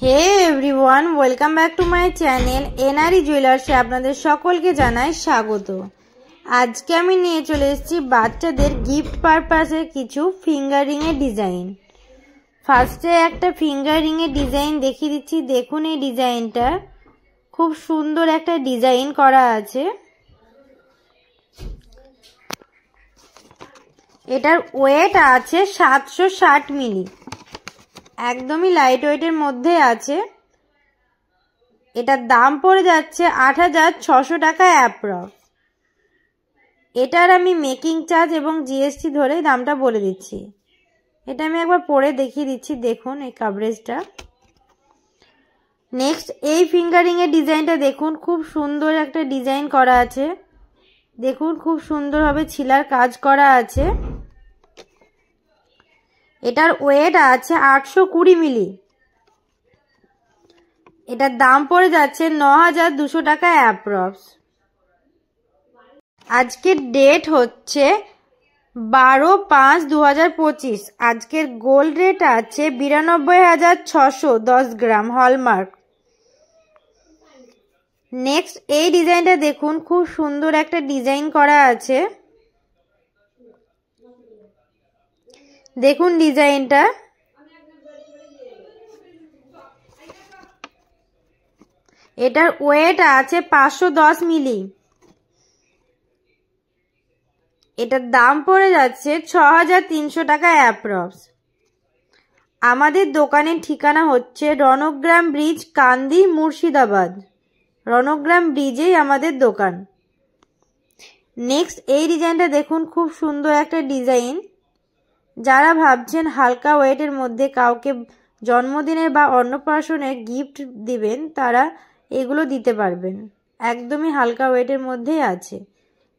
Hey everyone, welcome back to my channel NRE জুয়েলার্সে আপনাদের সকলকে জানাই স্বাগত। আজকে আমি নিয়ে চলে এসেছি বাচ্চাদের গিফট পারপাসে কিছু ফিঙ্গারিং এর ডিজাইন। ফার্স্টে একটা ফিঙ্গারিং এর ডিজাইন দেখিয়ে দিচ্ছি। দেখুন এই ডিজাইনটা খুব সুন্দর একটা ডিজাইন করা আছে। এটার ওয়েট আছে 760 মিলি, একদমই লাইট ওয়েটের মধ্যে আছে। এটার দাম পড়ে যাচ্ছে ৮৬০০ টাকা অ্যাপ্রক্স। এটার আমি মেকিং চার্জ এবং জিএসটি ধরে দামটা বলে দিচ্ছি। এটা আমি একবার পরে দেখিয়ে দিচ্ছি। দেখুন এই কভারেজটা। নেক্সট এই ফিঙ্গারিং এর ডিজাইনটা দেখুন, খুব সুন্দর একটা ডিজাইন করা আছে। দেখুন খুব সুন্দরভাবে ছিলার কাজ করা আছে। এটার ওয়েট আছে ৮২০ মিলি। এটার দাম পড়ে যাচ্ছে ৯২০০ টাকা অ্যাপ্রক্স। আজকের ডেট হচ্ছে ১২/৫/২০২৫। আজকের গোল্ড রেট আছে ৯২৬০০ 10 গ্রাম হলমার্ক। নেক্সট এই ডিজাইনটা দেখুন, খুব সুন্দর একটা ডিজাইন করা আছে। দেখুন ডিজাইনটা। এটার ওয়েট আছে ৫১০ মিলি। এটার দাম পড়ে যাচ্ছে ৬৩০০ টাকা অ্যাপ্রক্স। আমাদের দোকানের ঠিকানা হচ্ছে রণগ্রাম ব্রিজ, কান্দি, মুর্শিদাবাদ। রণগ্রাম ব্রিজেই আমাদের দোকান। নেক্সট এই ডিজাইনটা দেখুন, খুব সুন্দর একটা ডিজাইন। যারা ভাবছেন হালকা ওয়েটের মধ্যে কাউকে জন্মদিনের বা অন্নপ্রাশনের গিফট দিবেন, তারা এগুলো দিতে পারবেন। একদমই হালকা ওয়েটের মধ্যেই আছে।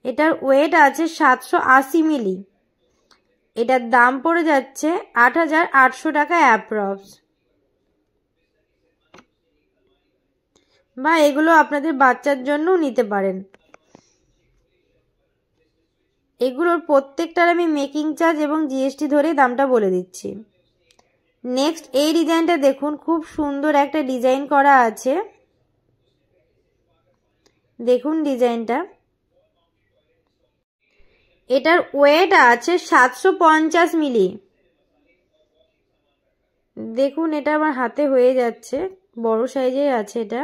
এটার ওয়েট আছে ৭৮০ মিলি। এটার দাম পড়ে যাচ্ছে ৮৮০০ টাকা অ্যাপ্রক্স। বা এগুলো আপনাদের বাচ্চার জন্যও নিতে পারেন। এগুলোর প্রত্যেকটার আমি মেকিং চার্জ এবং জিএসটি ধরে দামটা বলে দিচ্ছি। নেক্সট এই ডিজাইনটা দেখুন, খুব সুন্দর একটা ডিজাইন করা আছে। দেখুন ডিজাইনটা। এটার ওয়েট আছে ৭৫০ মিলি। দেখুন এটা আমার হাতে হয়ে যাচ্ছে, বড় সাইজের আছে এটা।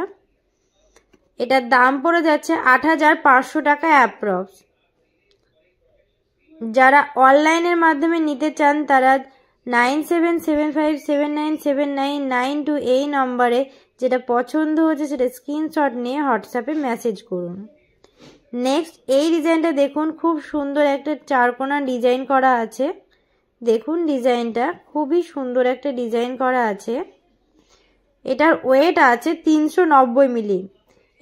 এটার দাম পড়ে যাচ্ছে ৮৫০০ টাকা অ্যাপ্রক্স। যারা অনলাইনের মাধ্যমে নিতে চান তারা 9775797992 এই নম্বরে যেটা পছন্দ হচ্ছে সেটা স্ক্রিনশট নিয়ে হোয়াটসঅ্যাপে মেসেজ করুন। নেক্সট এই ডিজাইনটা দেখুন, খুব সুন্দর একটা চারকোনা ডিজাইন করা আছে। দেখুন ডিজাইনটা খুবই সুন্দর একটা ডিজাইন করা আছে। এটার ওয়েট আছে ৩৯০ মিলি।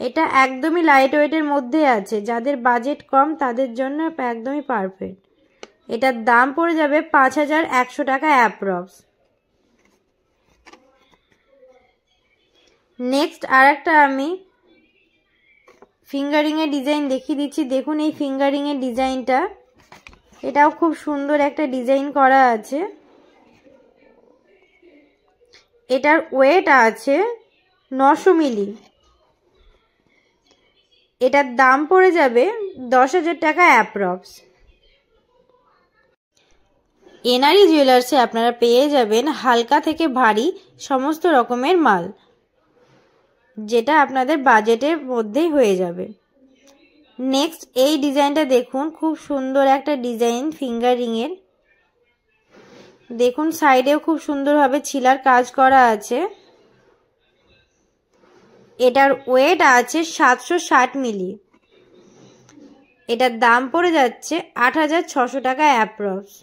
এটা একদমই লাইট ওয়েটের মধ্যে আছে। যাদের বাজেট কম তাদের জন্য একদমই পারফেক্ট। এটার দাম পড়ে যাবে ৫১০০ টাকা অ্যাপ্রক্স। নেক্সট আর একটা আমি ফিঙ্গারিং এর ডিজাইন দেখিয়ে দিচ্ছি। দেখুন এই ফিঙ্গারিং এর ডিজাইনটা, এটাও খুব সুন্দর একটা ডিজাইন করা আছে। এটার ওয়েট আছে ৯০০ মিলি। এটার দাম পড়ে যাবে ১০,০০০ টাকা অ্যাপ্রক্স। এনআরই জুয়েলার্সে আপনারা পেয়ে যাবেন হালকা থেকে ভারী সমস্ত রকমের মাল, যেটা আপনাদের বাজেটের মধ্যেই হয়ে যাবে। নেক্সট এই ডিজাইনটা দেখুন, খুব সুন্দর একটা ডিজাইন ফিঙ্গারিং এর। দেখুন সাইডেও খুব সুন্দরভাবে ছিলার কাজ করা আছে। এটার ওয়েট আছে ৭৬০ মিলি। এটার দাম পড়ে যাচ্ছে ৮৬০০ টাকা অ্যাপ্রক্স।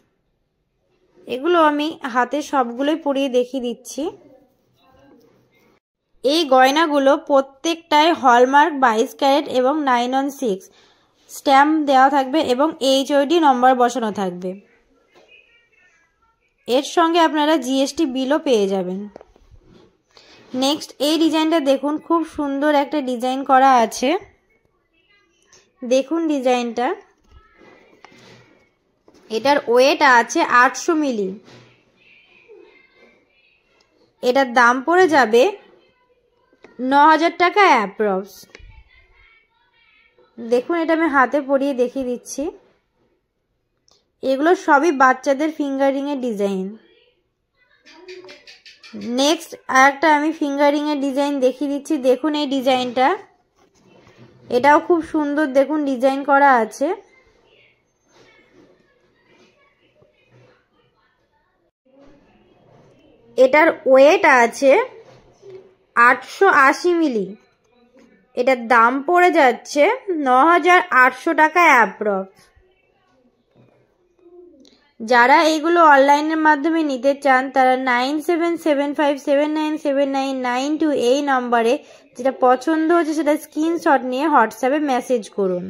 এগুলো আমি হাতে সবগুলোই পরিয়ে দেখিয়ে দিচ্ছি। এই গয়নাগুলো প্রত্যেকটাই হলমার্ক ২২ ক্যারেট এবং 916 স্ট্যাম্প দেওয়া থাকবে এবং HOD নম্বর বসানো থাকবে। এর সঙ্গে আপনারা জিএসটি বিলও পেয়ে যাবেন। নেক্সট এই ডিজাইনটা দেখুন, খুব সুন্দর একটা ডিজাইন করা আছে। দেখুন ডিজাইনটা। এটার ওয়েট আছে ৮০০ মিলি। এটার দাম পড়ে যাবে 9,000 টাকা অ্যাপ্রক্স। দেখুন এটা আমি হাতে পরিয়ে দেখিয়ে দিচ্ছি। এগুলো সবই বাচ্চাদের ফিঙ্গারিংয়ের ডিজাইন। নেক্সট আরেকটা আমি ফিঙ্গারিংয়ের ডিজাইন দেখিয়ে দিচ্ছি। দেখুন এই ডিজাইনটা, এটাও খুব সুন্দর, দেখুন ডিজাইন করা আছে। এটার ওয়েট আছে 880 মিলি। এটার দাম পড়ে যাচ্ছে 9,800 টাকা অ্যাপ্রক্স। যারা এইগুলো অনলাইনের মাধ্যমে নিতে চান তারা 9775797992 এই নম্বরে যেটা পছন্দ হচ্ছে সেটা স্ক্রিনশট নিয়ে হোয়াটসঅ্যাপে মেসেজ করুন।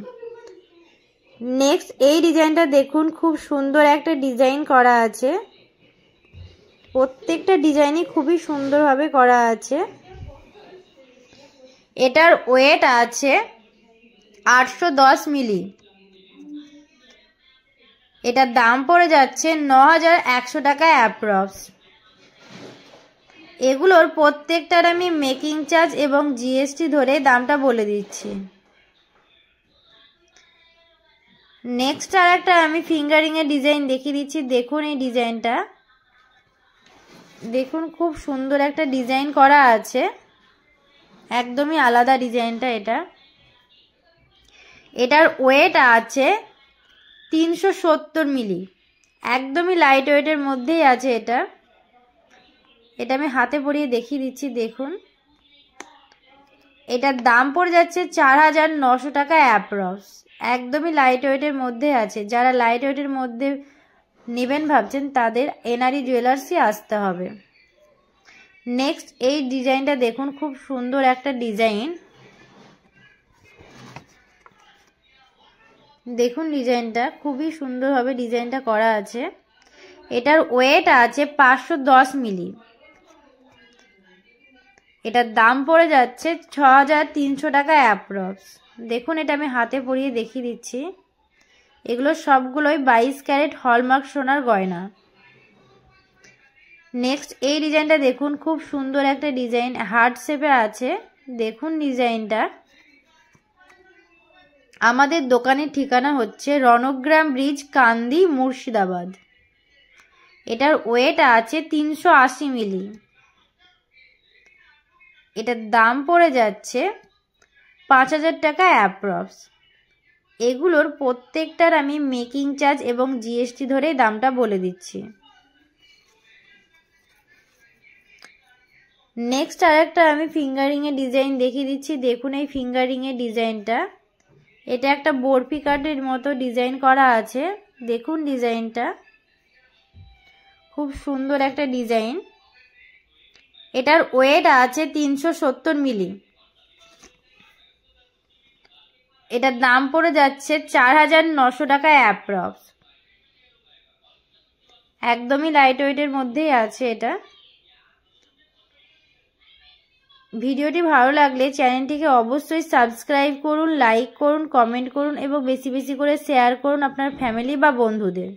নেক্সট এই ডিজাইনটা দেখুন, খুব সুন্দর একটা ডিজাইন করা আছে। প্রত্যেকটা ডিজাইনই খুবই সুন্দরভাবে করা আছে। এটার ওয়েট আছে 810 মিলি। এটার দাম পড়ে যাচ্ছে 9,100 টাকা অ্যাপ্রক্স। এগুলোর প্রত্যেকটার আমি মেকিং চার্জ এবং জিএসটি ধরে দামটা বলে দিচ্ছি। নেক্সট আর একটা আমি ফিঙ্গারিংয়ের ডিজাইন দেখিয়ে দিচ্ছি। দেখুন এই ডিজাইনটা, দেখুন খুব সুন্দর একটা ডিজাইন করা আছে, একদমই আলাদা ডিজাইনটা। এটার ওয়েট আছে 370 মিলি, একদমই লাইট ওয়েটের মধ্যেই আছে। এটা আমি হাতে পরিয়ে দেখিয়ে দিচ্ছি। দেখুন এটার দাম পড়ে যাচ্ছে 4,900 টাকা অ্যাপ্রক্স। একদমই লাইট ওয়েটের মধ্যে আছে। যারা লাইট ওয়েটের মধ্যে নেবেন ভাবছেন তাদের এনআরই জুয়েলার্সই আসতে হবে। নেক্সট এই ডিজাইনটা দেখুন, খুব সুন্দর একটা ডিজাইন। দেখুন ডিজাইনটা খুবই সুন্দরভাবে ডিজাইনটা করা আছে। এটার ওয়েট আছে 510 মিলি। এটার দাম পড়ে যাচ্ছে 6,300 টাকা অ্যাপ্রক্স। দেখুন এটা আমি হাতে পরিয়ে দেখিয়ে দিচ্ছি। এগুলো সবগুলোই 22 ক্যারেট হলমার্ক সোনার গয়না। নেক্সট এই ডিজাইনটা দেখুন, খুব সুন্দর একটা ডিজাইন, হার্ট শেপে আছে। দেখুন ডিজাইনটা। আমাদের দোকানের ঠিকানা হচ্ছে রণগ্রাম ব্রিজ, কান্দি, মুর্শিদাবাদ। এটার ওয়েট আছে 380 মিলি। এটার দাম পড়ে যাচ্ছে 5,000 টাকা অ্যাপ্রক্স। এগুলোর প্রত্যেকটার আমি মেকিং চার্জ এবং জিএসটি ধরে দামটা বলে দিচ্ছি। নেক্সট আরেকটা আমি ফিঙ্গারিংয়ের ডিজাইন দেখিয়ে দিচ্ছি। দেখুন এই ফিঙ্গারিংয়ের ডিজাইনটা, এটা একটা বরফি কার্ডের মতো ডিজাইন করা আছে। দেখুন ডিজাইনটা খুব সুন্দর একটা ডিজাইন। এটার ওয়েট আছে 370 মিলি। এটার দাম পড়ে যাচ্ছে 4,900 টাকা অ্যাপ্রক্স। একদমই লাইট ওয়েটের মধ্যেই আছে এটা। ভিডিওটি ভালো লাগলে চ্যানেলটিকে অবশ্যই সাবস্ক্রাইব করুন, লাইক করুন, কমেন্ট করুন এবং বেশি বেশি করে শেয়ার করুন আপনার ফ্যামিলি বা বন্ধুদের।